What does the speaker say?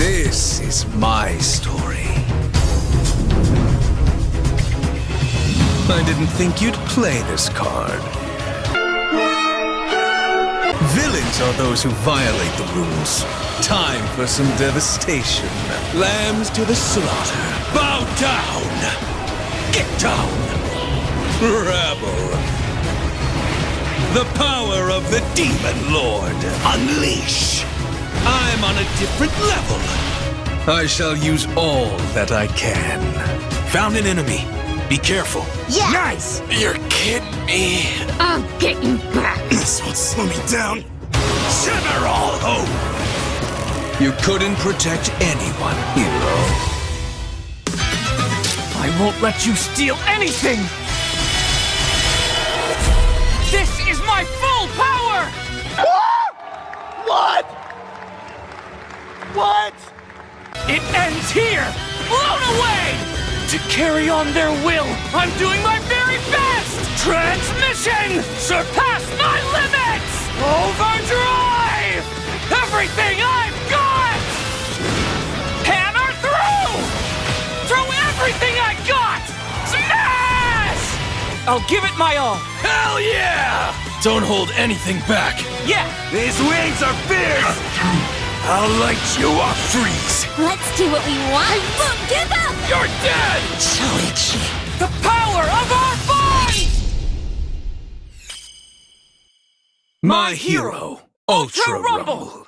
This is my story. I didn't think you'd play this card. Villains are those who violate the rules. Time for some devastation. Lambs to the slaughter. Bow down! Get down! Rabble! The power of the Demon Lord. Unleash! I'm on a different level. I shall use all that I can. Found an enemy. Be careful. Yeah. Nice! You're kidding me. I'll get you back. This won't slow me down. Shiver all hope! You couldn't protect anyone, hero. I won't let you steal anything! This is my full power! What? What? It ends here! Blown away! To carry on their will, I'm doing my very best! Transmission! Surpass my limits! Overdrive! Everything I've got! Hammer through! Throw everything I got! Smash! I'll give it my all. Hell yeah! Don't hold anything back. Yeah! These wings are fierce! I'll light you up, freeze! Let's do what we want. I won't give up. You're dead! Choichi. The power of our bond! My hero, Ultra Rumble. Rumble.